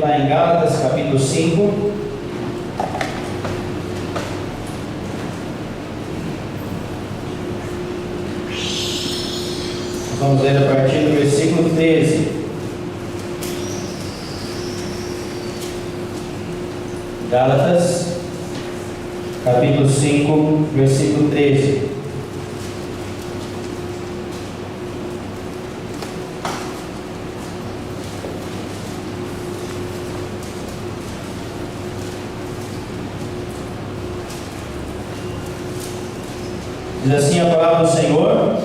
lá em Gálatas, capítulo 5. Vamos ler a partir do versículo 13. Gálatas, capítulo 5, versículo 13. Diz assim a palavra do Senhor,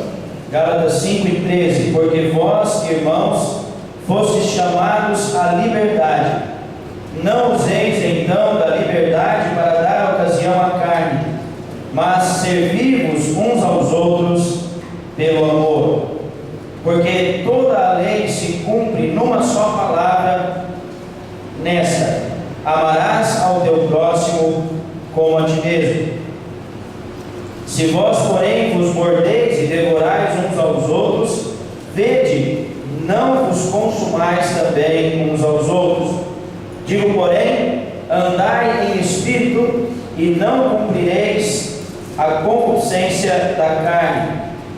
Gálatas 5 e 13: porque vós, irmãos, fostes chamados à liberdade. Não useis então da liberdade para dar ocasião à carne, mas servi-vos uns aos outros pelo amor. Porque toda a lei se cumpre numa só palavra, nesta: amarás ao teu próximo como a ti mesmo. Se vós, porém, vos mordeis e devorais uns aos outros, vede, não vos consumais também uns aos outros. Digo, porém, andai em espírito, e não cumprireis a concupiscência da carne,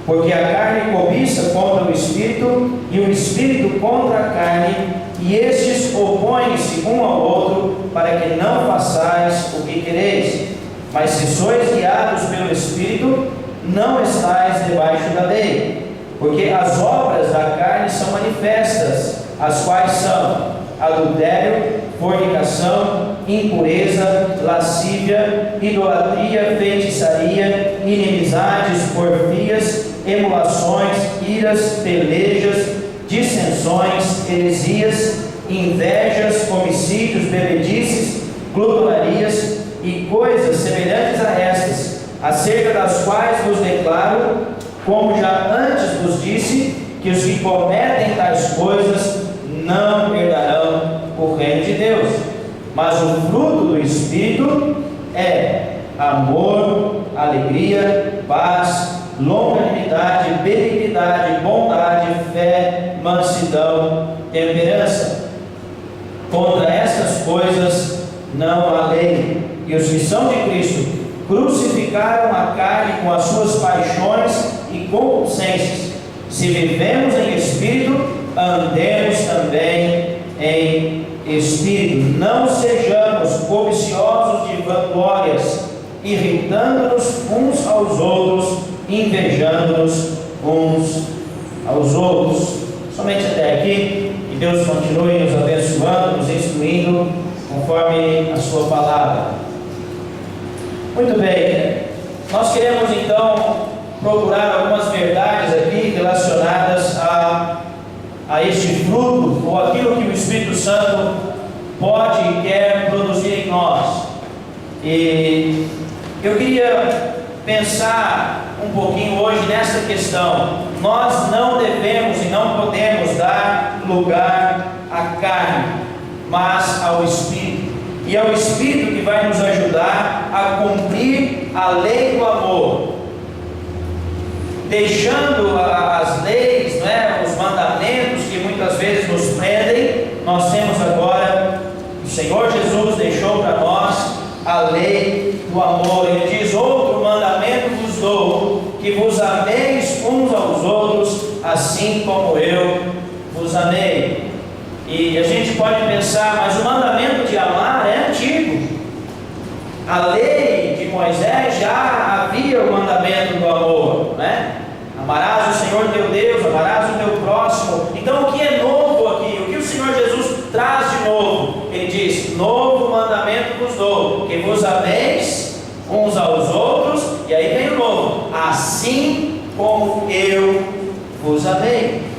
porque a carne cobiça contra o espírito, e o espírito contra a carne, e estes opõem-se um ao outro, para que não façais o que quereis. Mas se sois guiados pelo Espírito, não estáis debaixo da lei. Porque as obras da carne são manifestas, as quais são adultério, fornicação, impureza, lascívia, idolatria, feitiçaria, inimizades, porfias, emulações, iras, pelejas, dissensões, heresias, invejas, homicídios, bebedices, glutonarias e coisas semelhantes a estas, acerca das quais vos declaro, como já antes vos disse, que os que cometem tais coisas não herdarão o reino de Deus. Mas o fruto do Espírito é amor, alegria, paz, longanimidade, benignidade, bondade, fé, mansidão, temperança. Contra estas coisas não há lei. E os que são de Cristo crucificaram a carne com as suas paixões e concupiscências. Se vivemos em espírito, andemos também em espírito. Não sejamos cobiciosos de vanglórias, irritando-nos uns aos outros, invejando-nos uns aos outros. Somente até aqui. Que Deus continue nos abençoando, nos instruindo conforme a sua palavra. Muito bem, nós queremos então procurar algumas verdades aqui relacionadas a este fruto, ou aquilo que o Espírito Santo pode e quer produzir em nós. E eu queria pensar um pouquinho hoje nessa questão. Nós não devemos e não podemos dar lugar à carne, mas ao Espírito. E é o Espírito que vai nos ajudar a cumprir a lei do amor, deixando as leis, não é? Os mandamentos que muitas vezes nos prendem. Nós temos agora, o Senhor Jesus deixou para nós a lei do amor. Ele diz: outro mandamento vos dou, que vos ameis uns aos outros, assim como eu vos amei. E a gente pode pensar, mas o mandamento de amar é antigo. A lei de Moisés já havia o mandamento do amor, né? Amarás o Senhor teu Deus, amarás o teu próximo. Então o que é novo aqui? O que o Senhor Jesus traz de novo? Ele diz: novo mandamento vos dou, que vos ameis uns aos outros. E aí vem o novo: assim como eu vos amei.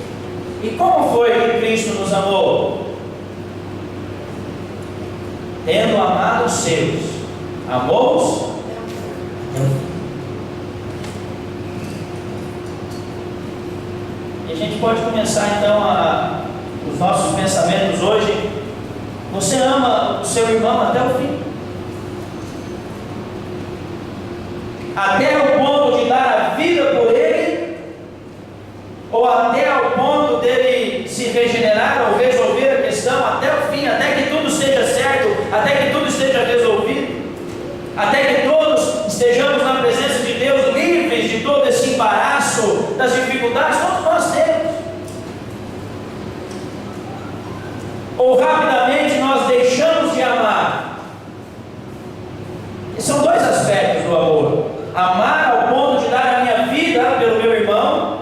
E como foi que Cristo nos amou? Tendo amado os seus. Amou-os? E a gente pode começar então os nossos pensamentos hoje. Você ama o seu irmão até o fim? Até o ponto de dar a vida por ele? Ou até o ponto dele se regenerar ou resolver a questão até o fim, até que tudo até que todos estejamos na presença de Deus, livres de todo esse embaraço, das dificuldades, todos nós temos. Ou rapidamente nós deixamos de amar. E são dois aspectos do amor: amar ao ponto de dar a minha vida pelo meu irmão,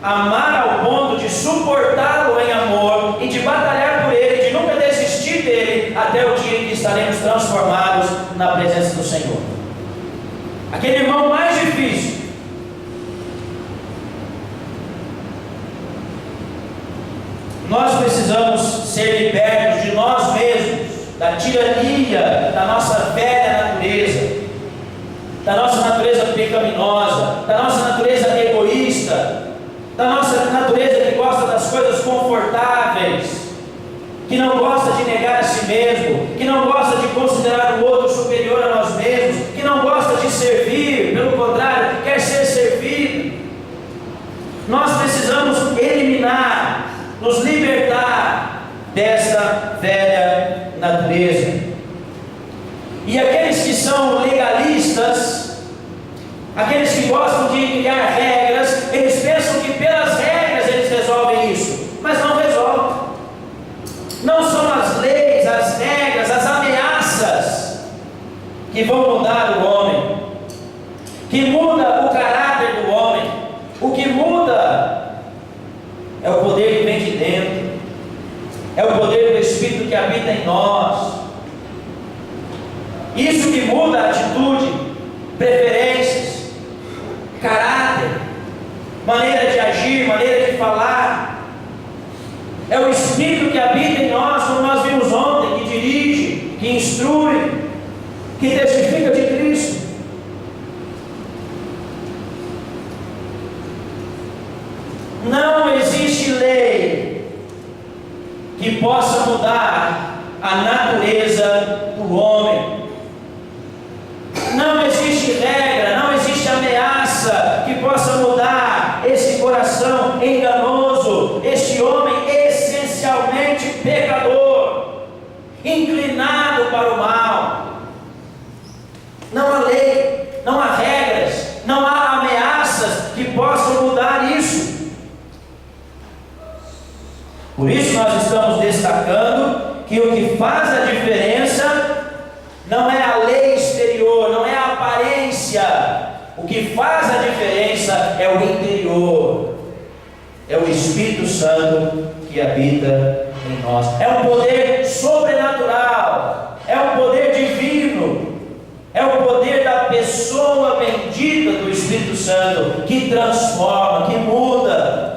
amar ao ponto de suportá-lo em amor e de batalhar por ele, de nunca desistir dele, até o dia em que estaremos transformados na presença do Senhor. Aquele irmão mais difícil. Nós precisamos ser libertos de nós mesmos, da tirania da nossa velha natureza, da nossa natureza pecaminosa, da nossa natureza egoísta, da nossa natureza que gosta das coisas confortáveis, que não gosta de negar a si mesmo, que não gosta de considerar o outro superior a nós mesmos, que não gosta de servir, pelo contrário, quer ser servido. Nós precisamos eliminar, nos libertar dessa velha natureza. E aqueles que são legalistas, aqueles que gostam de criar regras, eles pensam que pelas regras eles resolvem isso, mas não resolvem. Não são as leis, as regras, as ameaças que vão mudar o homem, que muda o caráter do homem. O que muda é o poder que vem de dentro, é o poder do Espírito que habita em nós. Isso que muda a atitude, preferências, caráter, maneira de agir, maneira de falar. É o Espírito que habita em nós, como nós vimos ontem, que dirige, que instrui, que testifica de Cristo. Não existe lei que possa mudar a natureza do homem. Não existe regra, não existe ameaça que possa mudar esse coração enganoso, este homem essencialmente pecador, inclinado para o mal. Não há lei, não há regras, não há ameaças que possam mudar isso. Por isso nós estamos destacando que o que faz a diferença não é a lei exterior, não é a aparência. O que faz a diferença é o interior, é o Espírito Santo que habita em nós. É um poder sobrenatural, é um poder divino, é o poder da pessoa bendita do Espírito Santo que transforma, que muda,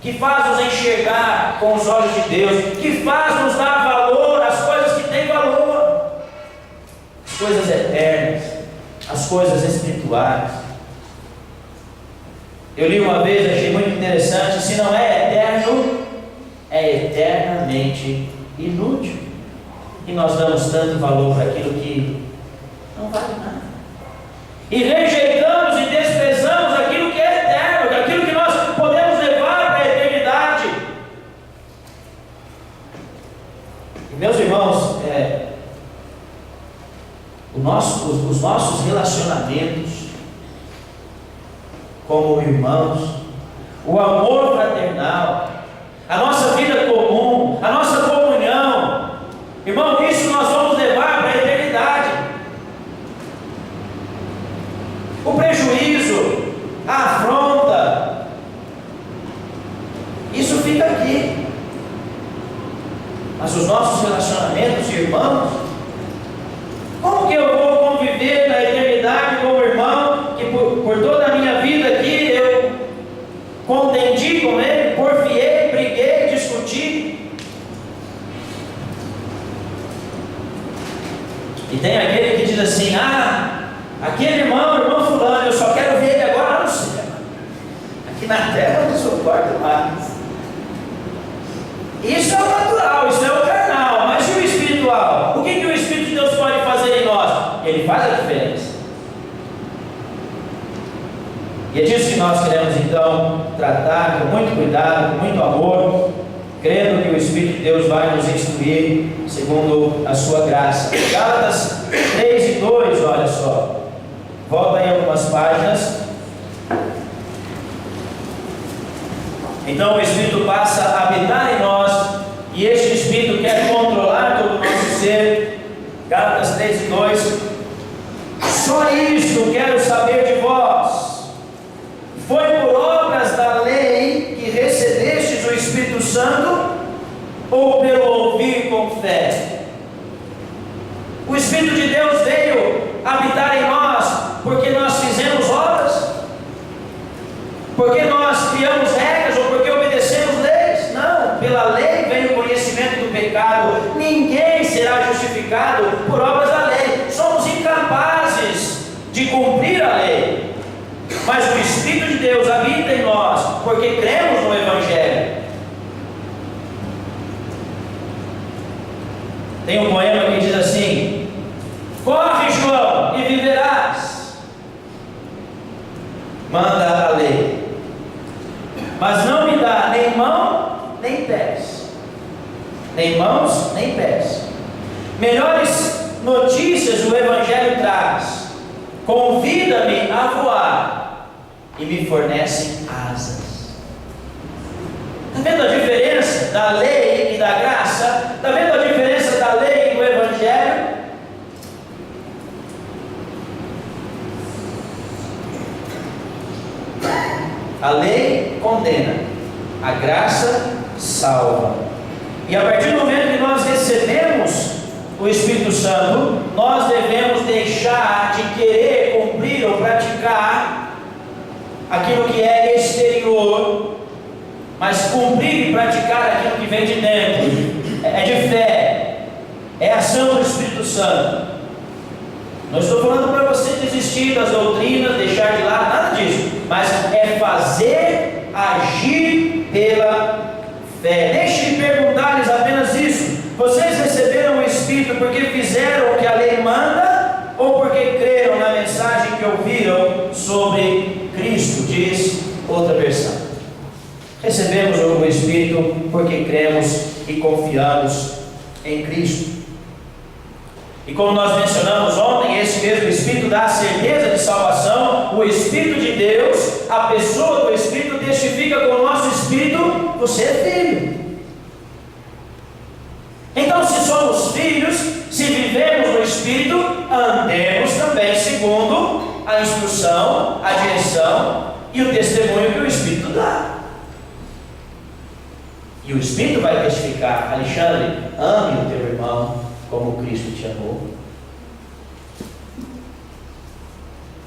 que faz nos enxergar com os olhos de Deus, que faz nos dar valor às coisas que têm valor, as coisas eternas, as coisas espirituais. Eu li uma vez, achei muito interessante: se não é eterno, é eternamente inútil. E nós damos tanto valor para aquilo que não vale nada, e rejeitamos e desprezamos aquilo que é eterno, aquilo que nós podemos levar para a eternidade. E, meus irmãos, os nossos relacionamentos como irmãos, o amor fraternal, a nossa vida comum, a nossa comunhão, irmão, isso nós vamos levar para a eternidade. O prejuízo, a afronta, isso fica aqui. Mas os nossos relacionamentos de irmãos, como que eu vou conviver na eternidade com o irmão que por toda a minha vida aqui eu contendi com ele, porfiei, briguei, discuti? E tem aquele que diz assim: aquele irmão fulano, eu só quero ver ele agora lá no céu. Aqui na terra eu não suporto mais. Isso é o natural, isso é o carnal, mas e o espiritual? O que o Espírito de Deus pode fazer em nós? Ele faz a diferença. E é disso que nós queremos então tratar com muito cuidado, com muito amor, crendo que o Espírito de Deus vai nos instruir segundo a sua graça. Gálatas 3 e 2, olha só. Volta aí algumas páginas. Então o Espírito passa a habitar em nós, e este Espírito quer controlar todo o nosso ser. Gálatas 3 e 2. Só isto quero saber de vós: foi por obras da lei que recebestes o Espírito Santo, ou pelo ouvir com fé? O Espírito de Deus veio habitar em nós porque nós fizemos obras? Porque nós criamos regras ou porque obedecemos leis? Não, pela lei vem o conhecimento do pecado. Ninguém será justificado por obras da lei. Somos incapazes de cumprir a lei, mas o Espírito de Deus habita em nós porque cremos no Evangelho. Tem um poema que diz assim: corre, João, e viverás. Manda a lei, mas não me dá nem mão nem pés, nem mãos nem pés. Melhores notícias o Evangelho traz. Convida-me a voar e me fornece asas. Está vendo a diferença da lei e da graça? Está vendo a diferença da lei e do Evangelho? A lei condena, a graça salva. E a partir do momento que nós recebemos o Espírito Santo, nós devemos deixar de querer cumprir ou praticar aquilo que é exterior, mas cumprir e praticar aquilo que vem de dentro. É de fé, é ação do Espírito Santo. Não estou falando para você desistir das doutrinas, deixar de lado, nada disso, mas é fazer, agir pela fé. Deixe de perguntar-lhes apenas isso: vocês receberam o Espírito porque fizeram o que a lei manda, ou porque creram na mensagem que ouviram sobre Cristo? Diz outra versão. Recebemos o Espírito porque cremos e confiamos em Cristo. E como nós mencionamos ontem, esse mesmo Espírito dá a certeza de salvação. O Espírito de Deus, a pessoa do Espírito, testifica com o nosso Espírito: você é filho. Então, se somos filhos, se vivemos no Espírito, andemos também segundo a instrução, a direção e o testemunho que o Espírito dá. E o Espírito vai testificar: Alexandre, ame o teu irmão como Cristo te amou.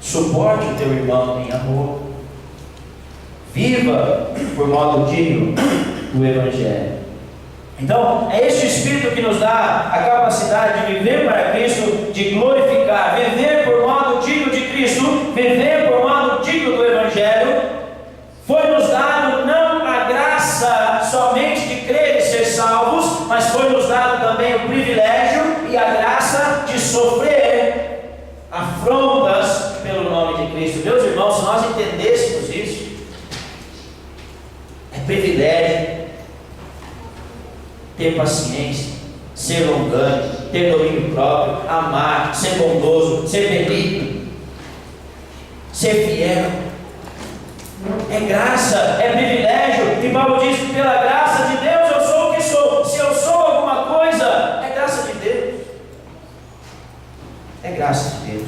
Suporte o teu irmão em amor. Viva por modo digno do Evangelho. Então, é este Espírito que nos dá a capacidade de viver para Cristo, de glorificar, viver por modo digno de Cristo, viver por modo digno do Evangelho. Foi-nos dado não a graça somente de crer e ser salvos, mas foi-nos dado também o privilégio e a graça de sofrer afrontas pelo nome de Cristo. Meus irmãos, se nós entendêssemos isso, é privilégio ter paciência, ser longânimo, ter domínio próprio, amar, ser bondoso, ser benigno, ser fiel. É graça, é privilégio. E Paulo diz que pela graça de Deus eu sou o que sou. Se eu sou alguma coisa, é graça de Deus. É graça de Deus.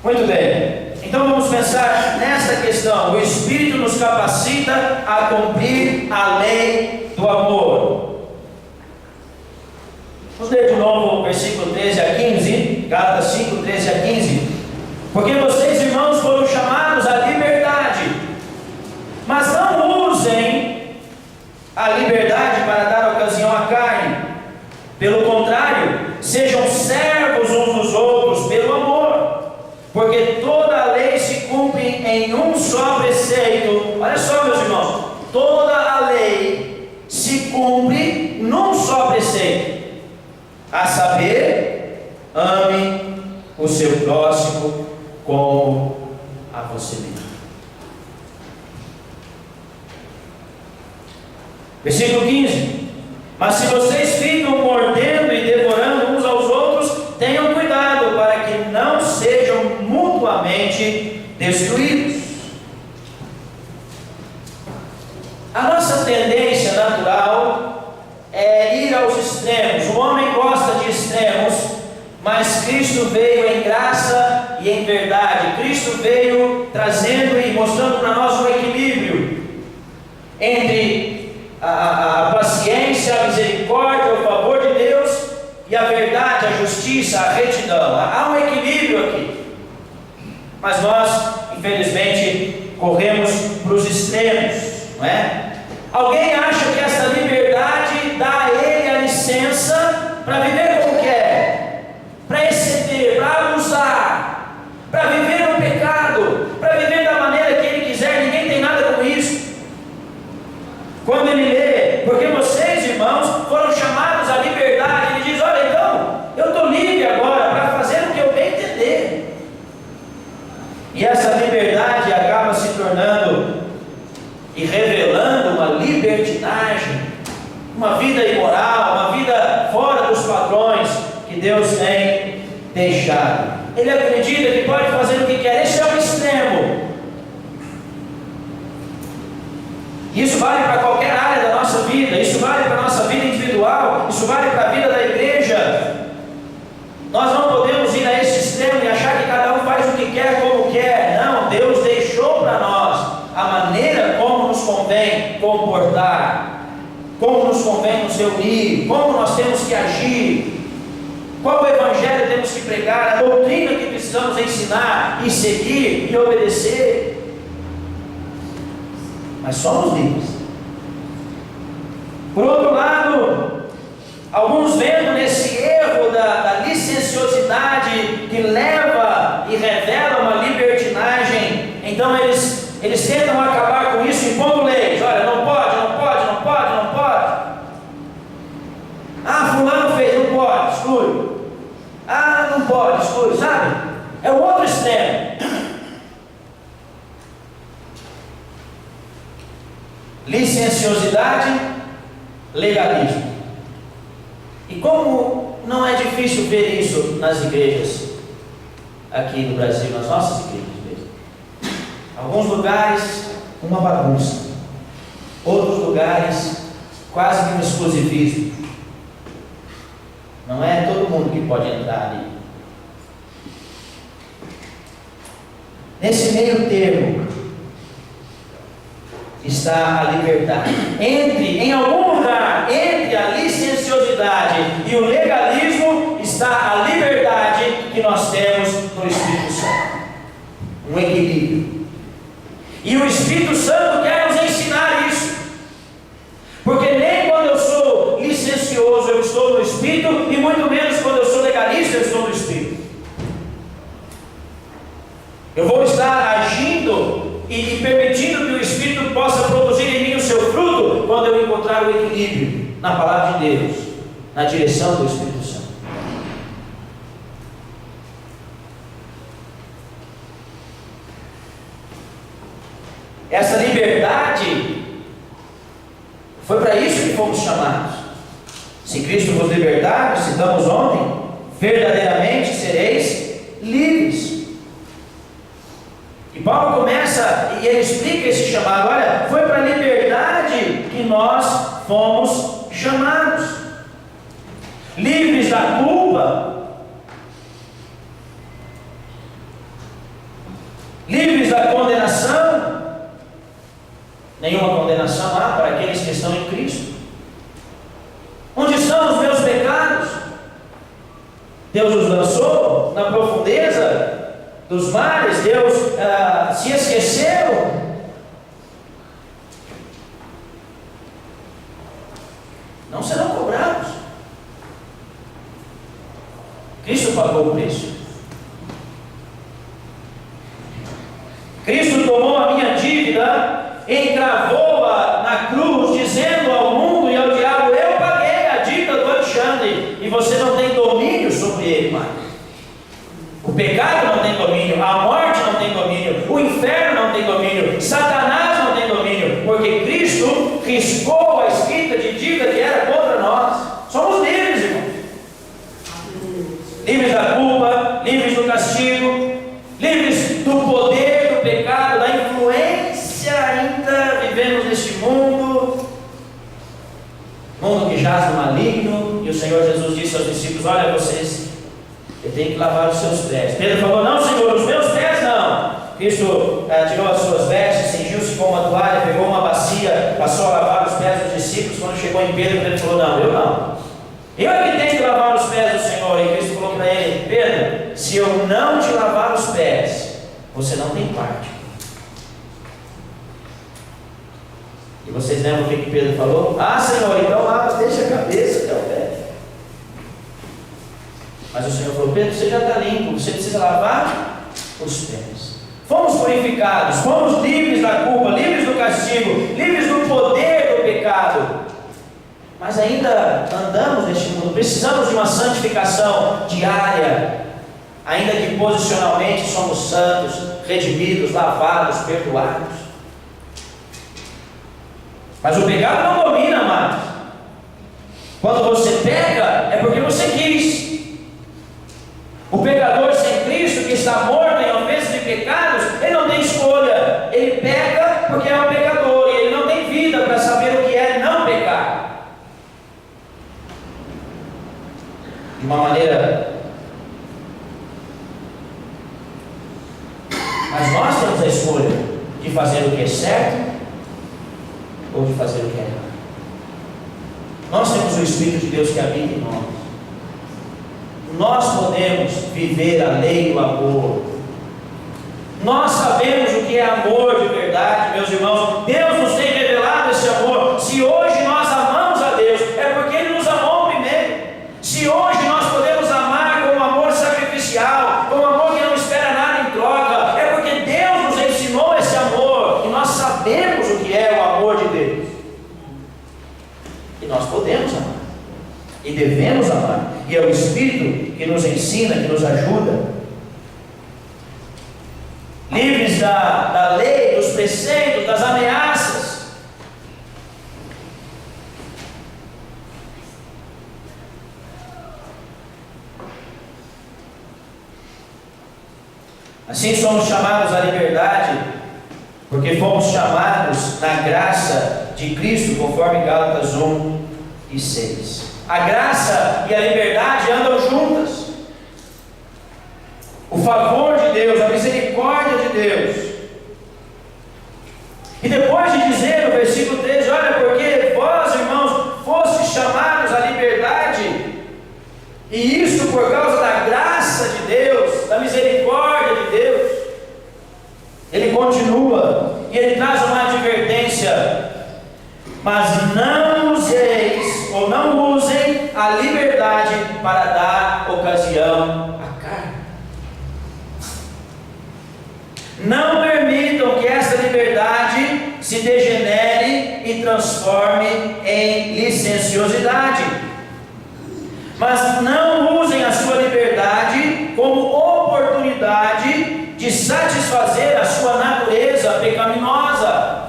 Muito bem. Então vamos pensar nesta questão. O Espírito nos capacita a cumprir a lei do amor. Vamos ler de novo o versículo 13 a 15. Gálatas 5, 13 a 15. Porque vocês, irmãos, foram chamados à liberdade, mas não usem a liberdade para dar ocasião à carne. Pelo contrário, sejam servos uns dos outros pelo amor, porque toda a lei se cumpre em um só preceito. Olha só, meus irmãos, toda a lei se cumpre num só preceito, a saber, ame o seu próximo como a você mesmo. Versículo 15: mas se vocês ficam mordendo e devorando uns aos outros, tenham cuidado para que não sejam mutuamente destruídos. A nossa tendência natural é ir aos extremos. O homem gosta de extremos, mas Cristo veio em graça e em verdade. Cristo veio trazendo e mostrando para nós um equilíbrio entre a paciência, a misericórdia, o favor de Deus e a verdade, a justiça, a retidão. Há um equilíbrio aqui, mas nós, infelizmente, corremos para os extremos, não é? Alguém acha que essa liberdade dá a ele a licença para viver como quer, para exceder, para abusar, para viver no pecado, para viver da maneira que ele quiser. Ninguém tem nada com isso. Quando ele lê, porque vocês, irmãos, foram chamados à liberdade, ele diz: olha, então, eu estou livre agora para fazer o que eu bem entender. E essa liberdade acaba se tornando e revelando uma libertinagem, uma vida imoral, uma vida fora dos padrões que Deus tem deixado. Ele acredita que pode fazer o que quer. Esse é o extremo. Isso vale para qualquer área da nossa vida. Isso vale para a nossa vida individual. Isso vale para a vida da igreja. Nós não podemos ir a esse extremo e achar que cada um faz o que quer, como quer. Não, Deus deixou para nós a maneira como nos convém comportar, como nos convém nos reunir, como nós temos que agir, qual o evangelho temos que pregar, a doutrina que precisamos ensinar e seguir e obedecer. Mas somos livres. Por outro lado, alguns vendo nesse erro da licenciosidade que leva e revela uma libertinagem, então eles tentam acabar com isso impondo leis. Olha, não pode, não pode, não pode, não pode. Ah, fulano fez, não pode, exclui. Ah, não pode, exclui, sabe? É o outro extremo. Licenciosidade, legalismo. E como não é difícil ver isso nas igrejas aqui no Brasil, nas nossas igrejas mesmo. Alguns lugares, uma bagunça. Outros lugares, quase que um exclusivismo. Não é todo mundo que pode entrar ali. Nesse meio termo está a liberdade. Em algum lugar, entre a licenciosidade e o legalismo, está a liberdade que nós temos no Espírito Santo. Um equilíbrio. E o Espírito Santo quer nos ensinar isso. Porque nem quando eu sou licencioso eu estou no Espírito, e muito menos quando eu sou legalista eu estou no Espírito. Eu vou estar agindo e permitindo que o Espírito possa produzir em mim o seu fruto quando eu encontrar o equilíbrio na palavra de Deus, na direção do Espírito Santo. Essa liberdade foi para isso que fomos chamados. Se Cristo vos libertar, citamos ontem, verdadeiramente sereis livres. E Paulo começa e ele explica esse chamado. Olha, foi para a liberdade que nós fomos chamados. Livres da culpa, livres da condenação. Nenhuma condenação há para aqueles que estão em Cristo. Onde estão os meus pecados? Deus os lançou na profundeza dos mares. Deus se esqueceu. Não serão cobrados. Cristo pagou o preço. Cristo tomou a minha dívida, encravou-a na cruz, dizendo ao mundo e ao diabo: eu paguei a dívida do Alexandre, e você não tem domínio sobre ele mais. O pecado não tem domínio, a morte não tem domínio, o inferno não tem domínio, Satanás não tem domínio, porque Cristo riscou a escrita de dívida que era contra nós. Somos livres, irmãos. Livres da culpa, livres do castigo, livres do poder do pecado, da influência ainda. Vivemos neste mundo que jaz no maligno, e o Senhor Jesus disse aos discípulos: olha, vocês têm que lavar os seus pés. Pedro falou: não, Senhor, os meus pés não. Cristo tirou as suas vestes, cingiu-se com uma toalha, pegou uma bacia, passou a lavar os pés dos discípulos. Quando chegou em Pedro, Pedro falou: não, eu não. Eu é que tenho que lavar os pés do Senhor. E Cristo falou para ele: Pedro, se eu não te lavar os pés, você não tem parte. E vocês lembram o que Pedro falou? Ah, Senhor, então lava, deixa a cabeça até o pé. Mas o Senhor falou: Pedro, você já está limpo, você precisa lavar os pés. Fomos purificados, fomos livres da culpa, livres do castigo, livres do poder do pecado. Mas ainda andamos neste mundo, precisamos de uma santificação diária, ainda que posicionalmente somos santos, redimidos, lavados, perdoados. Mas o pecado não domina, amados. Quando você peca, é porque você quis. O pecador sem Cristo, que está morto em ofensas e pecados, ele não tem escolha. Ele peca porque é um pecador, e ele não tem vida para saber o que é não pecar. De uma maneira... Mas nós temos a escolha de fazer o que é certo ou de fazer o que é errado. Nós temos o Espírito de Deus que habita em nós. Nós podemos viver a lei do amor. Nós sabemos o que é amor de verdade, meus irmãos. Deus nos tem revelado esse amor. Se hoje nós amamos a Deus, é porque Ele nos amou primeiro. Se hoje nós podemos amar com um amor sacrificial, com um amor que não espera nada em troca, é porque Deus nos ensinou esse amor, e nós sabemos o que é o amor de Deus. E nós podemos amar, e devemos amar, e é o Espírito que nos ensina, que nos ajuda. Livres da lei, dos preceitos, das ameaças. Assim somos chamados à liberdade, porque fomos chamados na graça de Cristo, conforme Gálatas 1:6. A graça e a liberdade andam juntas. O favor de Deus, a misericórdia de Deus. E depois de dizer no versículo 13: olha, porque vós, irmãos, fostes chamados à liberdade, e isso por causa da graça de Deus, da misericórdia de Deus. Ele continua, e ele traz uma advertência: mas não useis, ou não usem a liberdade para dar ocasião à carne. Não permitam que essa liberdade se degenere e transforme em licenciosidade. Mas não usem a sua liberdade como oportunidade de satisfazer a sua natureza pecaminosa.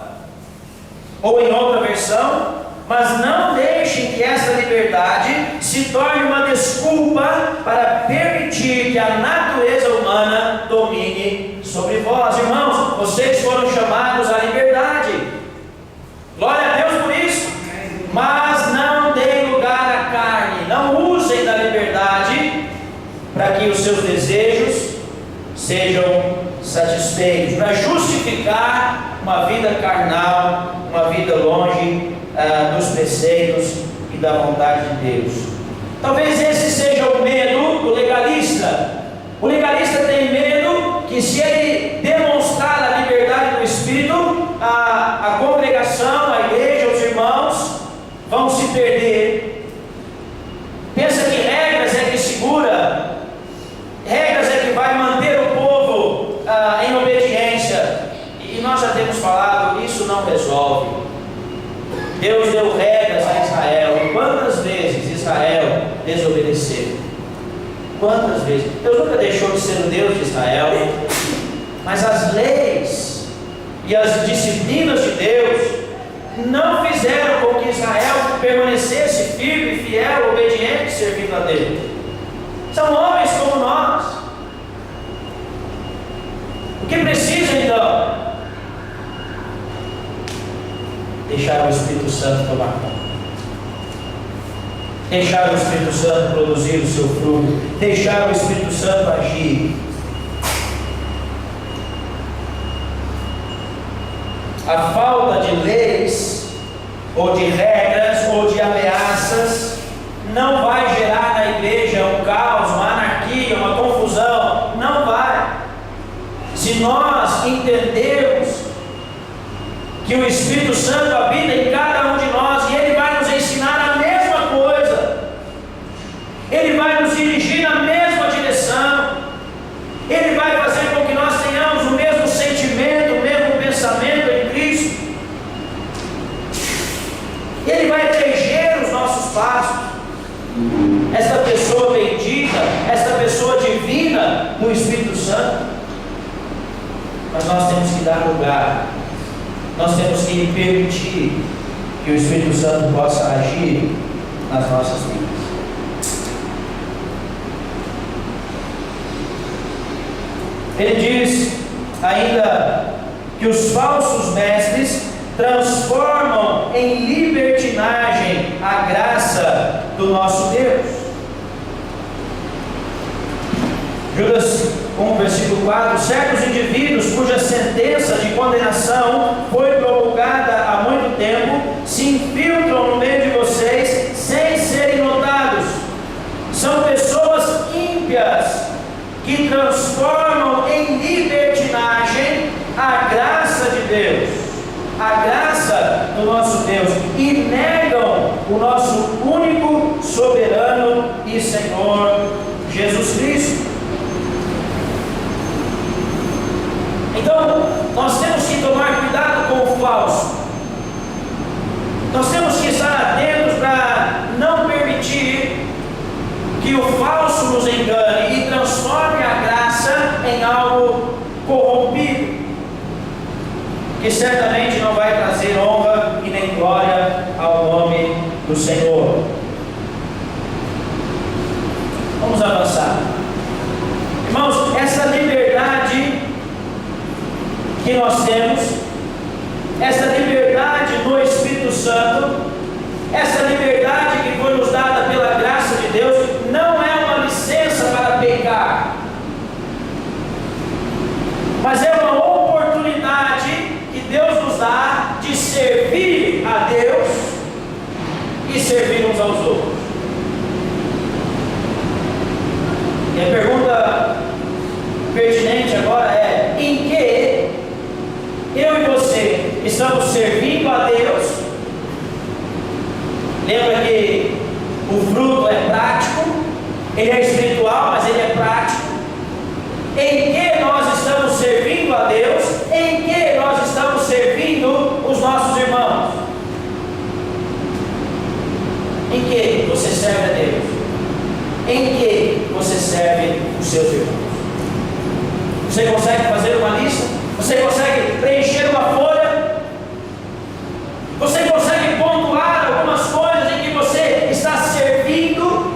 Ou em outra versão: mas não deixem que essa liberdade se torne uma desculpa para permitir que a natureza humana domine sobre vós. Irmãos, vocês foram chamados à liberdade. Glória a Deus por isso. Mas não deem lugar à carne. Não usem da liberdade para que os seus desejos sejam satisfeitos, para justificar uma vida carnal, uma vida longe dos preceitos e da vontade de Deus. Talvez esse seja o medo do legalista. O legalista tem medo que, se ele demonstrar a liberdade do Espírito, a congregação, a igreja, os irmãos vão se perder. Pensa que regras é que segura, regras é que vai manter o povo em obediência. E nós já temos falado, isso não resolve. Deus deu regras a Israel, e quantas vezes Israel desobedeceu? Quantas vezes? Deus nunca deixou de ser o Deus de Israel, mas as leis e as disciplinas de Deus não fizeram com que Israel permanecesse firme, fiel, obediente, servindo a Deus. São homens como nós. O que precisa então? Deixar o Espírito Santo tomar conta. Deixar o Espírito Santo produzir o seu fruto. Deixar o Espírito Santo agir. A falta de leis, ou de regras, ou de ameaças, não vai gerar na igreja um caos, uma anarquia, uma confusão. Não vai. Se nós entendermos que o Espírito Santo habita em cada um de nós, e Ele vai nos ensinar a mesma coisa, Ele vai nos dirigir na mesma direção, Ele vai fazer com que nós tenhamos o mesmo sentimento, o mesmo pensamento em Cristo, Ele vai reger os nossos passos. Esta pessoa bendita, esta pessoa divina no Espírito Santo, mas nós temos que dar lugar, nós temos que permitir que o Espírito Santo possa agir nas nossas vidas. Ele diz ainda que os falsos mestres transformam em libertinagem a graça do nosso Deus. Judas 1, versículo 4: certos indivíduos cuja sentença de condenação foi promulgada há muito tempo, se infiltram no meio de vocês sem serem notados. São pessoas ímpias que transformam em libertinagem a graça de Deus, a graça do nosso Deus, e negam o nosso único, soberano e Senhor Jesus Cristo. Então, nós temos que tomar cuidado com o falso. Nós temos que estar atentos para não permitir que o falso nos engane e transforme a graça em algo corrompido, que certamente não vai trazer honra e nem glória ao nome do Senhor. Vamos avançar. Irmãos, essa liberdade que nós temos, essa liberdade no Espírito Santo, essa liberdade que foi nos dada pela graça de Deus, não é uma licença para pecar, mas é uma oportunidade que Deus nos dá de servir a Deus e servir uns aos outros. E a pergunta pertinente agora é: em que eu e você estamos servindo a Deus? Lembra que o fruto é prático, ele é espiritual, mas ele é prático. Em que nós estamos servindo a Deus? Em que nós estamos servindo os nossos irmãos? Em que você serve a Deus? Em que você serve os seus irmãos? Você consegue fazer uma lista? Você consegue preencher uma folha? Você consegue pontuar algumas coisas em que você está servindo?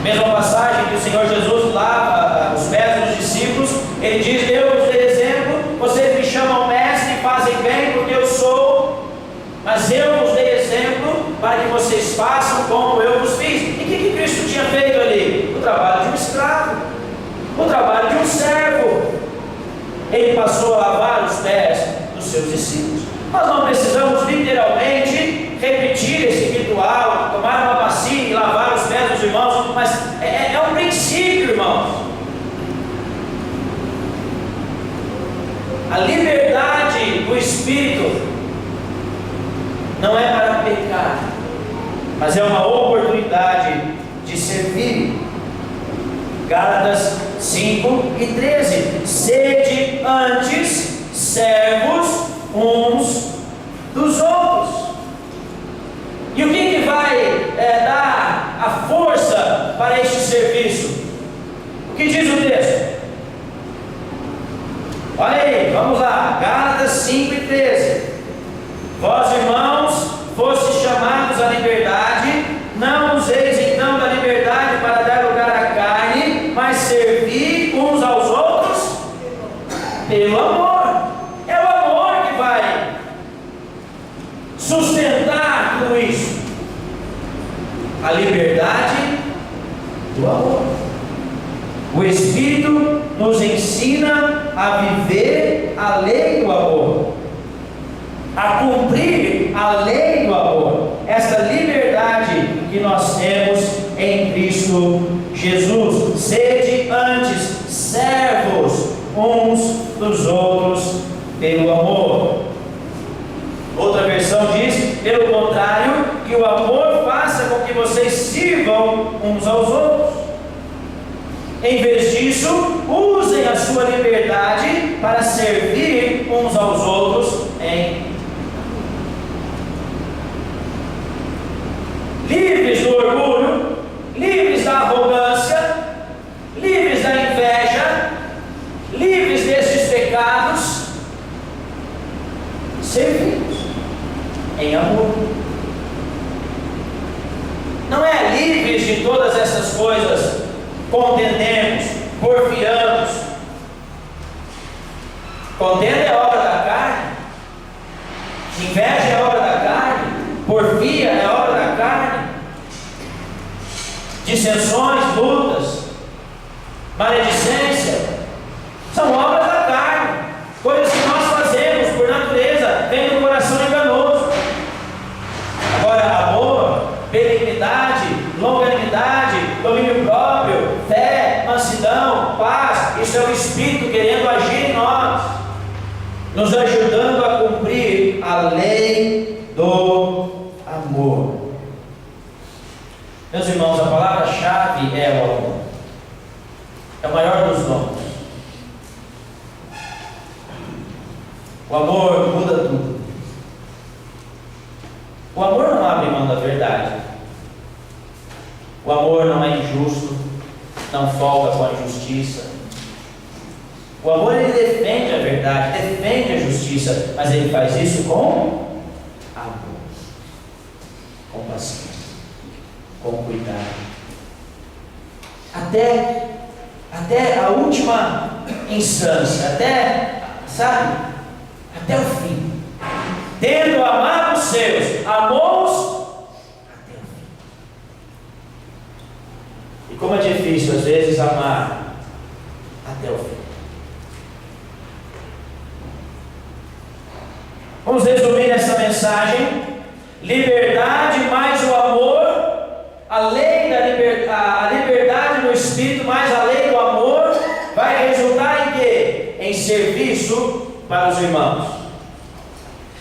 Mesma passagem que o Senhor Jesus lava os pés dos discípulos, Ele diz: eu vos dei exemplo, vocês me chamam mestre e fazem bem porque eu sou, mas eu vos dei exemplo para que vocês façam como eu vos fiz. E o que Cristo tinha feito ali? O trabalho de um escravo, o trabalho de um servo. Ele passou a lavar os pés dos seus discípulos. Nós não precisamos literalmente repetir esse ritual, tomar uma bacia e lavar os pés dos irmãos, mas é um princípio, irmãos. A liberdade do Espírito não é para pecar, mas é uma oportunidade de servir. Gálatas 5:13: sede antes servos uns dos outros. E o que vai dar a força para este serviço? O que diz o texto? Olha aí, vamos lá, Gálatas 5:13. Vós, irmãos, fostes chamados à liberdade, não useis então da liberdade para dar lugar à carne, mas servi uns aos outros pelo amor. É o amor que vai sustentar tudo isso. A liberdade do amor. O Espírito nos ensina a viver a lei do amor, a cumprir a lei do amor, essa liberdade que nós temos em Cristo Jesus. Sede antes servos uns dos outros pelo amor. Outra versão diz, pelo contrário, que o amor faça com que vocês sirvam uns aos outros. Em vez disso, usem a sua liberdade para servir uns aos outros em livres do orgulho, livres da arrogância, livres da inveja, livres desses pecados, servimos em amor. Não é livres de todas essas coisas, contendemos, porfiamos. Contenda é obra da carne, inveja é obra da carne, porfia é obra da carne, dissensões, lutas, maledicência, são obras da carne, coisas que nós fazemos por natureza, vem do coração enganoso. Agora, amor, benignidade, longanimidade, domínio próprio, fé, mansidão, paz, isso é o Espírito querendo agir em nós, nos ajudando a cumprir a lei do amor. Meus irmãos, a palavra-chave é o amor. É o maior dos nomes. O amor muda tudo. O amor não abre mão da verdade. O amor não é injusto, não folga com a injustiça. O amor, ele defende a verdade, defende a justiça, mas ele faz isso com amor, com paciência, com cuidado, até a última instância, até o fim. Tendo amado os seus, amou-os até o fim. E como é difícil às vezes amar até o fim. Vamos resumir essa mensagem: liberdade mais o amor, a liberdade no Espírito mais a lei do amor, vai resultar em quê? Em serviço para os irmãos.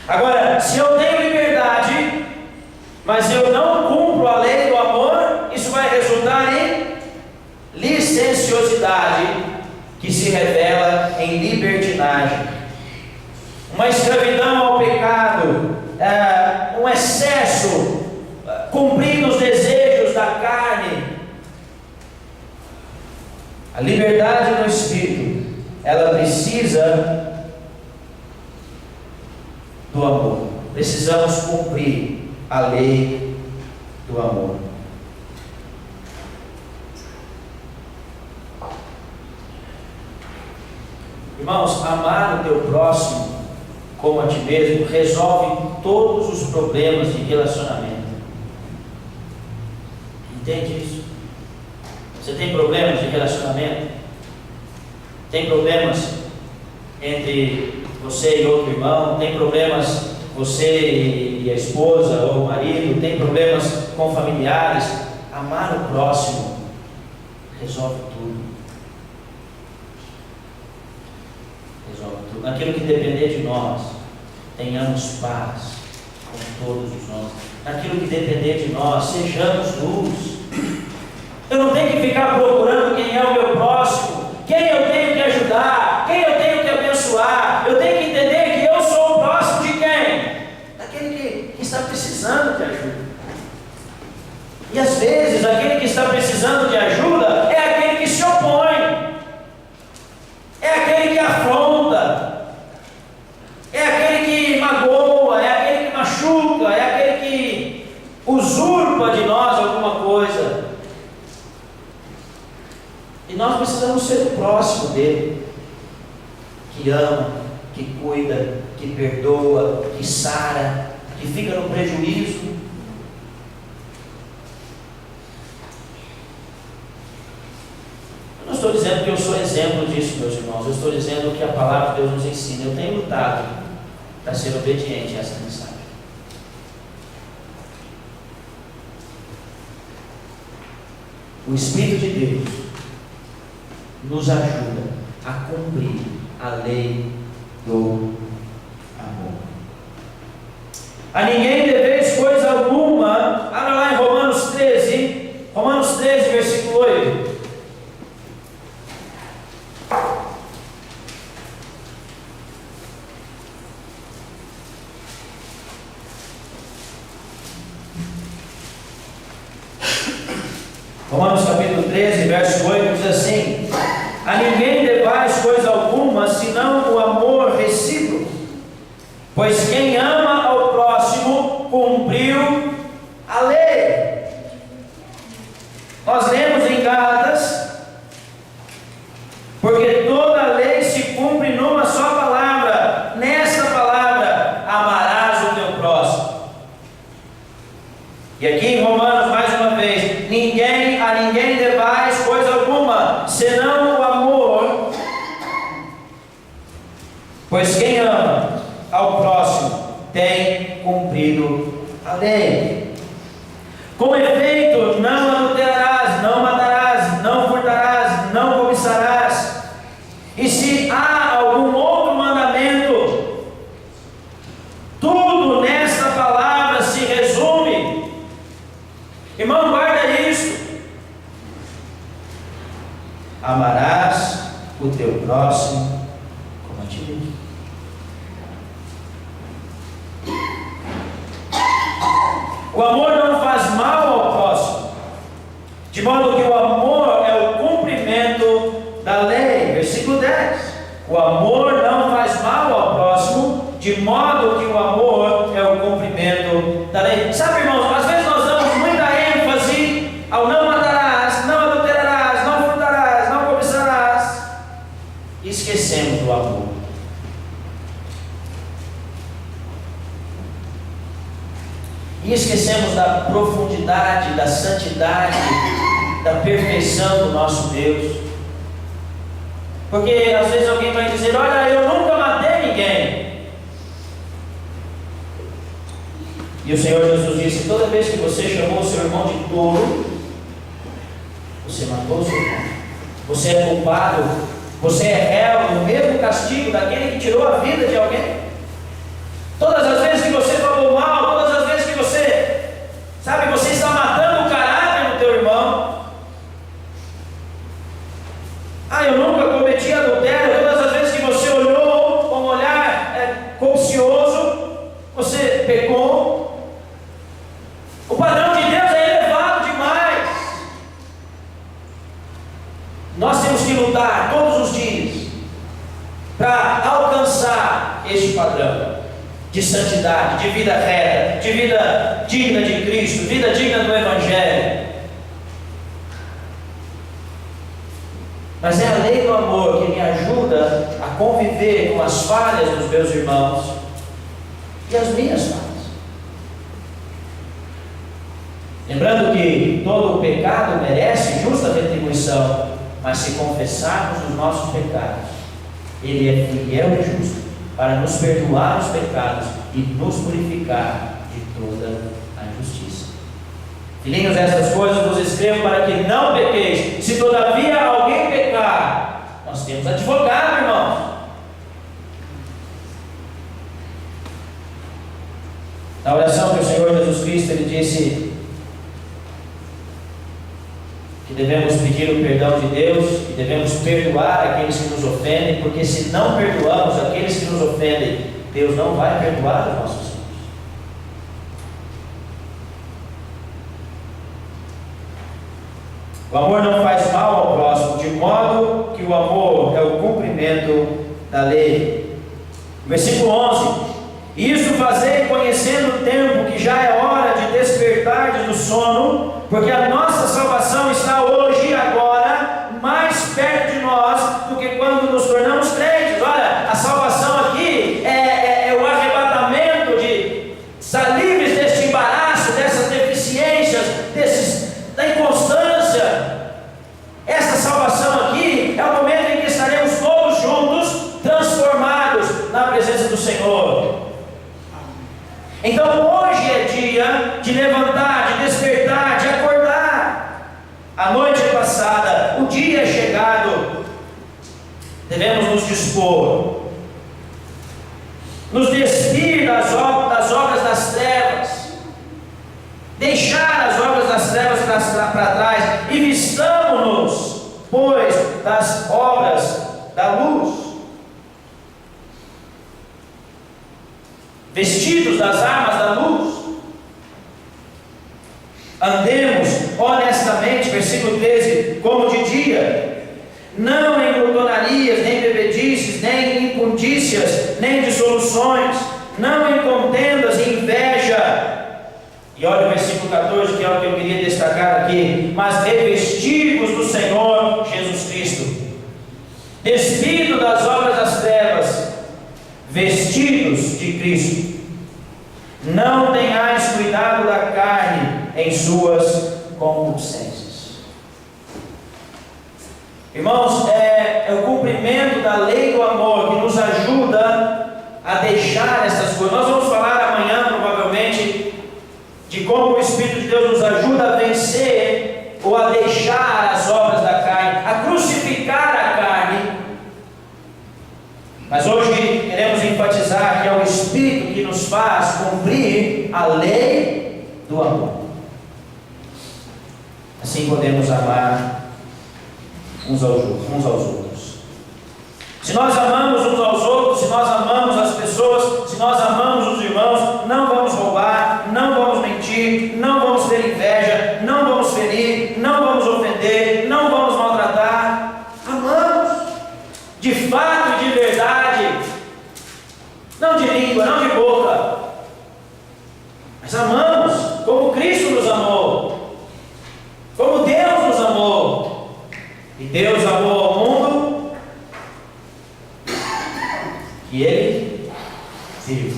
Agora, se eu tenho liberdade, mas eu não cumpro a lei do amor, isso vai resultar em licenciosidade, que se revela em libertinagem. Uma escravidão ao pecado, um excesso, cumprindo os desejos da carne. A liberdade no Espírito, ela precisa do amor. Precisamos cumprir a lei do amor. Irmãos, amar o teu próximo como a ti mesmo resolve todos os problemas de relacionamento. Entende isso? Você tem problemas de relacionamento? Tem problemas entre você e outro irmão? Tem problemas você e a esposa ou o marido? Tem problemas com familiares? Amar o próximo resolve tudo. Naquilo que depender de nós, tenhamos paz com todos os homens. Naquilo que depender de nós, sejamos luz. Eu não tenho que ficar procurando quem é o meu próximo, quem eu tenho que ajudar, quem eu tenho que abençoar. Eu tenho que entender que eu sou o próximo de quem? Daquele que está precisando de ajuda. E às vezes aquele que está precisando de ajuda é aquele que se opõe. coisa. E nós precisamos ser o próximo dele, que ama, que cuida, que perdoa, que sara, que fica no prejuízo. Eu não estou dizendo que eu sou exemplo disso, meus irmãos. Eu estou dizendo que a palavra de Deus nos ensina. Eu tenho lutado para ser obediente a essa mensagem. O Espírito de Deus nos ajuda a cumprir a lei do amor. A ninguém deveis coisa alguma. Abra lá em Romanos 13, versículo 8. Romanos capítulo 13, verso 8 diz assim: a ninguém devais coisa alguma, senão o amor recíproco, pois quem ama ao próximo cumpriu a lei. Nós lemos em Gálatas: porque toda a lei se cumpre numa só palavra, nesta palavra, amarás o teu próximo. E aqui em Romanos, mais uma vez, a ninguém devais coisa alguma, senão o amor, pois quem ama ao próximo tem cumprido a lei. Com efeito, não adulterarás, não matarás, não furtarás, não cobiçarás. E se há algum outro mandamento, tudo nesta palavra se resume. Irmão, guarda isso. Amarás o teu próximo como a ti mesmo. O amor não faz mal ao próximo, de modo que o amor é o cumprimento da lei. Versículo 10. O amor não faz mal ao próximo, de modo que o amor é o cumprimento da lei. Sabe, irmãos, às vezes nós damos muita ênfase ao não matarás, não adulterarás, não furtarás, não cobiçarás, e esquecemos do amor. E esquecemos da profundidade, da santidade, da perfeição do nosso Deus. Porque às vezes alguém vai dizer: olha, eu nunca matei ninguém. E o Senhor Jesus disse: toda vez que você chamou o seu irmão de tolo, você matou o seu irmão. Você é culpado, você é réu no mesmo castigo daquele que tirou a vida de alguém. Todas as vezes que você falou mal, todas as vezes que você, sabe, você está matando o caráter do teu irmão. Eu nunca cometi adultério. Todas as vezes que você olhou com um olhar codicioso, você pecou. O padrão de Deus é elevado demais. Nós temos que lutar todos os dias para alcançar este padrão de santidade, de vida reta, de vida digna de Cristo, vida digna do Evangelho. Mas é a lei do amor que me ajuda a conviver com as falhas dos meus irmãos e as minhas falhas. Lembrando que todo o pecado merece justa retribuição, mas se confessarmos os nossos pecados, Ele é fiel e justo para nos perdoar os pecados e nos purificar de toda a injustiça. Filhinhos, essas coisas vos escrevo para que não pequeis. Se todavia alguém pecar, nós temos advogado, irmãos. Na oração que o Senhor Jesus Cristo, Ele disse que devemos pedir o perdão de Deus e devemos perdoar aqueles que nos ofendem, porque se não perdoamos aqueles que nos ofendem, Deus não vai perdoar os nossos erros. O amor não faz mal ao próximo, de modo que o amor é o cumprimento da lei. Versículo 11: isso fazei conhecendo o tempo, que já é hora de despertar do sono, porque a nossa de levantar, de despertar, de acordar. A noite é passada, o dia é chegado. Devemos nos dispor, nos despir das obras das trevas, deixar as obras das trevas para trás e vistamos-nos, pois, das obras da luz, vestidos das armas da luz. Andemos honestamente, versículo 13, como de dia, não em glutonarias, nem bebedices, nem impundícias, nem dissoluções, não em contendas e inveja. E olha o versículo 14, que é o que eu queria destacar aqui: mas revestivos do Senhor Jesus Cristo, despido das obras das trevas, vestidos de Cristo. Não tenhais cuidado da carne em suas concupiscências. Irmãos, é o cumprimento da lei do amor que nos ajuda a deixar essas coisas. Nós vamos falar amanhã, provavelmente, de como o Espírito de Deus nos ajuda a vencer ou a deixar as obras da carne, a crucificar a carne. Mas hoje queremos enfatizar que é o Espírito que nos faz cumprir a lei do amor. Assim podemos amar uns aos outros. Se nós amamos uns aos outros, se nós amamos as pessoas, se nós amamos os irmãos, não vamos roubar, não vamos mentir, não vamos ter inveja, não vamos ferir, não vamos ofender, não vamos maltratar. Amamos de fato e de verdade, não de língua, não de boca, mas amamos como Cristo nos amou, como Deus nos amou. E Deus amou ao mundo que Ele deu.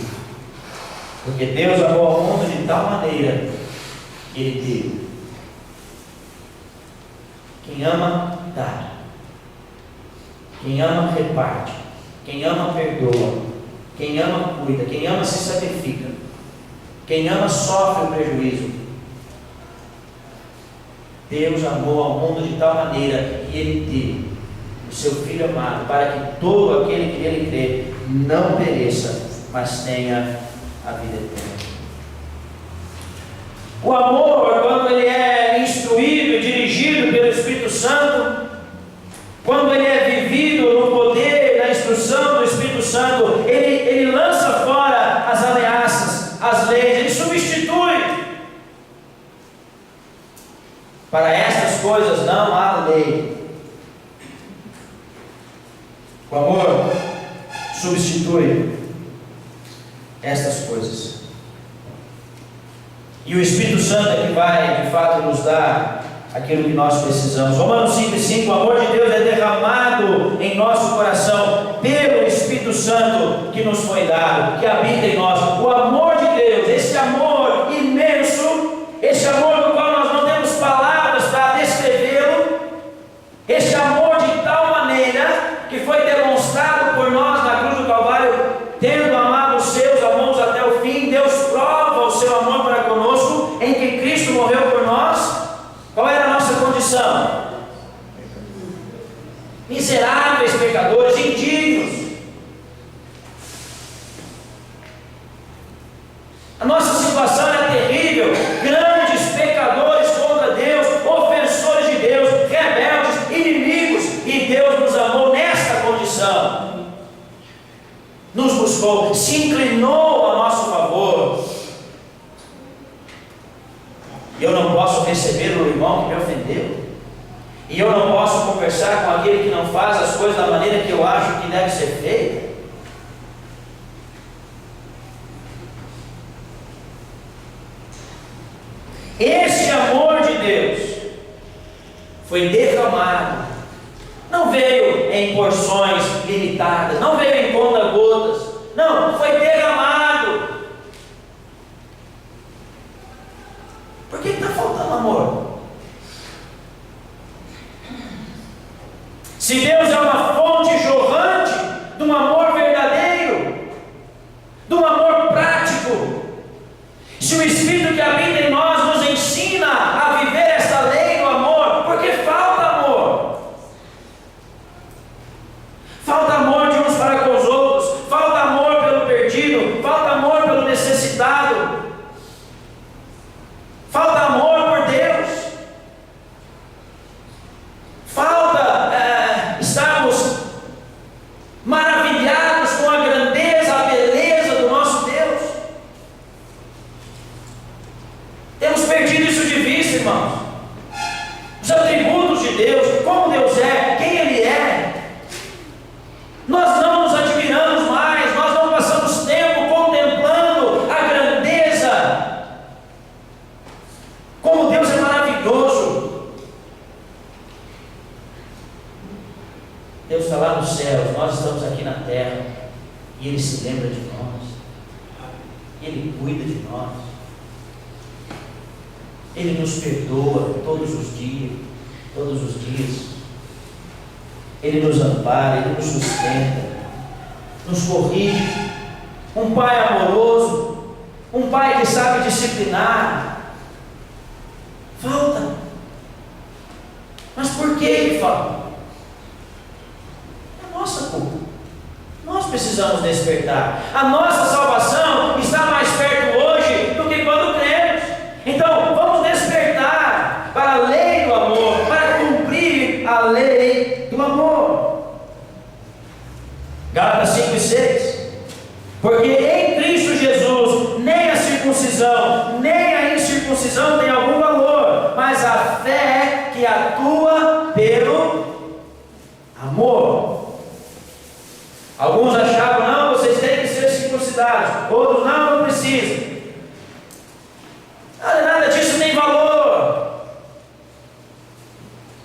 Porque Deus amou ao mundo de tal maneira que Ele deu. Quem ama, dá. Quem ama, reparte. Quem ama, perdoa. Quem ama, cuida. Quem ama, se sacrifica. Quem ama, sofre o prejuízo. Deus amou ao mundo de tal maneira que Ele deu o seu Filho amado, para que todo aquele que nele crê não pereça, mas tenha a vida eterna. O amor, quando ele é instruído e dirigido pelo Espírito Santo, quando ele é vivido no poder da instrução do Espírito Santo, ele lança fora as ameaças, as leis, ele substitui. Para estas coisas não há lei. O amor substitui estas coisas. E o Espírito Santo é que vai, de fato, nos dar aquilo que nós precisamos. Romanos 5,5: o amor de Deus é derramado em nosso coração pelo Espírito Santo que nos foi dado, que habita em nós. O amor de Deus, esse amor imenso, esse amor do qual nós não temos palavras para descrevê-lo, esse amor de tal maneira que foi demonstrado por nós na cruz do Calvário, tendo amado os seus, amamos até o fim. Deus prova o seu amor para conosco, em que Cristo morreu por nós. Qual era a nossa condição? Miseráveis, pecadores, indignos. A nossa situação era terrível, grandes pecadores contra Deus, ofensores de Deus, rebeldes, inimigos, e Deus nos amou nesta condição, nos buscou, se inclinou a nosso favor. E eu não posso receber o irmão que me ofendeu, e eu não posso conversar com aquele que não faz as coisas da maneira que eu acho que deve ser feita. Este amor de Deus foi derramado, não veio em porções limitadas, não veio em conta-gotas, não, foi derramado. Por que está faltando amor? Se Deus é uma fonte jorrante de um amor verdadeiro, de um amor prático, se o Espírito que habita em perdido, falta amor pelo necessitado, falta amor por Deus, falta estarmos maravilhados com a grandeza, a beleza do nosso Deus. Temos perdido isso de vista, irmãos. Os atributos de Deus, como Deus é, quem Ele é. Nós não nos admiramos mais, nós não passamos tempo contemplando a grandeza, como Deus é maravilhoso. Deus está lá nos céus, nós estamos aqui na terra, e Ele se lembra de nós, Ele cuida de nós, Ele nos perdoa todos os dias, Ele nos ampara, Ele nos sustenta, nos corrige. Um Pai amoroso, um Pai que sabe disciplinar. Falta. Mas por que Ele falta? É a nossa culpa. Nós precisamos despertar. A nossa salvação está mais perto hoje do que quando cremos. Então, vamos despertar para a lei do amor, para cumprir a lei do amor. Gálatas 5 e 6. Porque em Cristo Jesus nem a circuncisão, nem a incircuncisão tem algum valor, mas a fé que atua pelo amor. Alguns achavam, não, vocês têm que ser circuncidados. Outros, não precisam. Nada disso tem valor.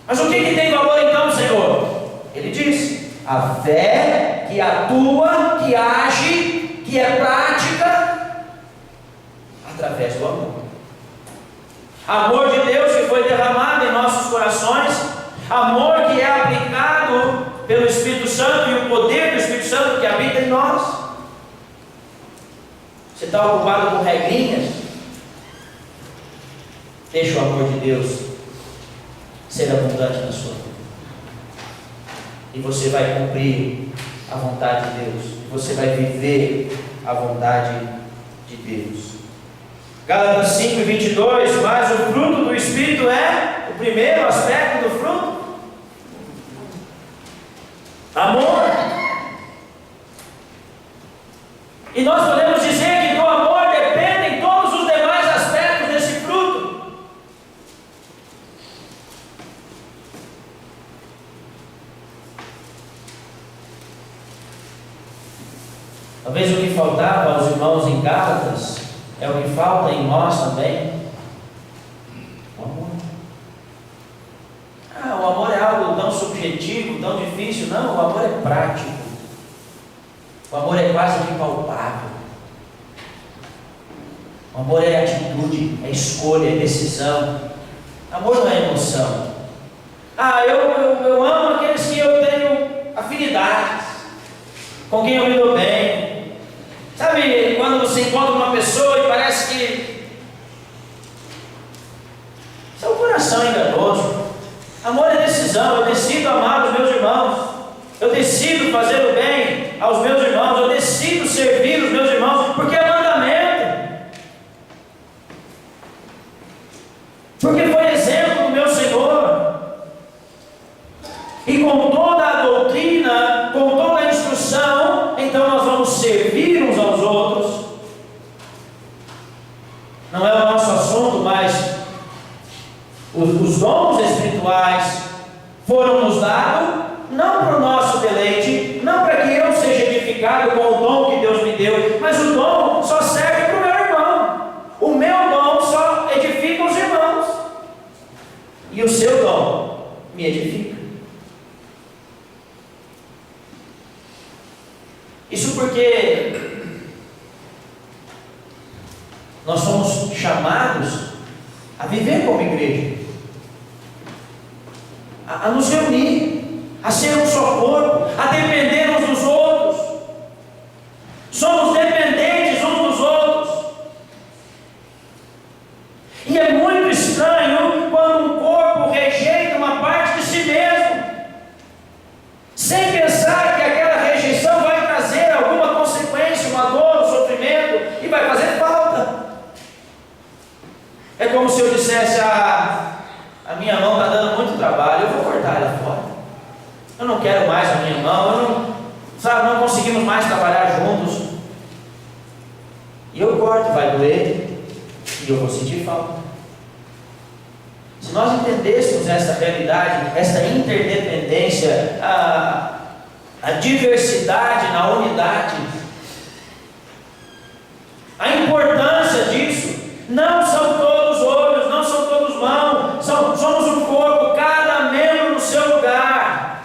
Mas o que tem valor então, Senhor? Ele diz: a fé que atua, que age, que é prática através do amor. Amor de Deus que foi derramado em nossos corações, amor que é aplicado pelo Espírito Santo e o poder do Espírito Santo que habita em nós. Você está ocupado com regrinhas? Deixa o amor de Deus ser abundante na sua vida, e você vai cumprir a vontade de Deus, e você vai viver a vontade de Deus. Gálatas 5 e 22, mas o fruto do Espírito é o primeiro aspecto do fruto: amor. E nós podemos dizer que do amor dependem todos os demais aspectos desse fruto. Talvez o que faltava aos irmãos em Gálatas é o que falta em nós também: o amor. O amor é algo tão subjetivo, tão difícil. Não, o amor é prático. O amor é quase que palpável. O amor é atitude, é escolha, é decisão. Amor não é emoção. Eu amo aqueles que eu tenho afinidades, com quem eu me dou bem. Sabe quando você encontra uma pessoa e parece que isso é um coração enganoso. Amor é decisão. Eu decido amar os meus irmãos, eu decido fazer o bem aos meus irmãos, eu decido servir os meus irmãos, porque é mandamento, porque foi exemplo do meu Senhor. E com toda a doutrina, com toda a instrução, então nós vamos servir uns aos outros. Não é o nosso assunto, mas os dons espirituais foram nos dados não para o nosso deleite, não para que eu seja edificado com o dom que Deus me deu, mas o dom só serve para o meu irmão. O meu dom só edifica os irmãos, e o seu dom me edifica. Isso porque nós somos chamados a viver como igreja, a nos reunir, a ser um só corpo, a depender uns dos outros. Somos dependentes uns dos outros. E é muito estranho quando um corpo rejeita uma parte de si mesmo, sem pensar que aquela rejeição vai trazer alguma consequência, uma dor, como se eu dissesse: a minha mão está dando muito trabalho, eu vou cortar ela fora. Eu não quero mais a minha mão, não conseguimos mais trabalhar juntos. E eu corto, vai doer, e eu vou sentir falta. Se nós entendêssemos essa realidade, essa interdependência, a diversidade na unidade, a importância disso, não são todos olhos, não são todos mãos, somos um corpo, cada membro no seu lugar.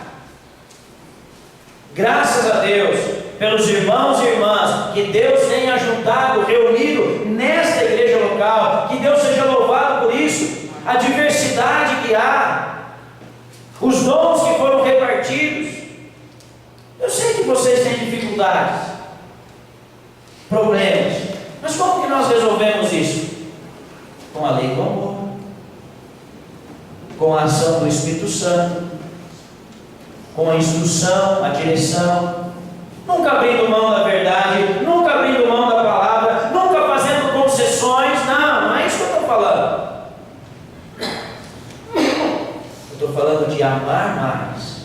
Graças a Deus, pelos irmãos e irmãs que Deus tenha juntado, reunido nesta igreja local, que Deus seja louvado por isso. A diversidade que há, os dons que foram repartidos. Eu sei que vocês têm dificuldades, problemas, mas como que nós resolvemos isso? Com a lei do amor, com a ação do Espírito Santo, com a instrução, a direção, nunca abrindo mão da verdade, nunca abrindo mão da palavra, nunca fazendo concessões. Não é isso que eu estou falando. Estou falando de amar mais,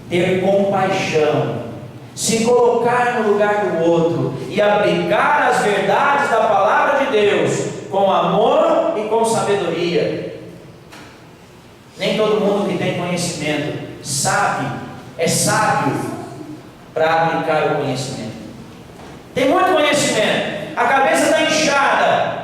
ter compaixão, se colocar no lugar do outro e aplicar as verdades da palavra de Deus com amor e com sabedoria. Nem todo mundo que tem conhecimento é sábio para aplicar o conhecimento. Tem muito conhecimento, a cabeça está inchada,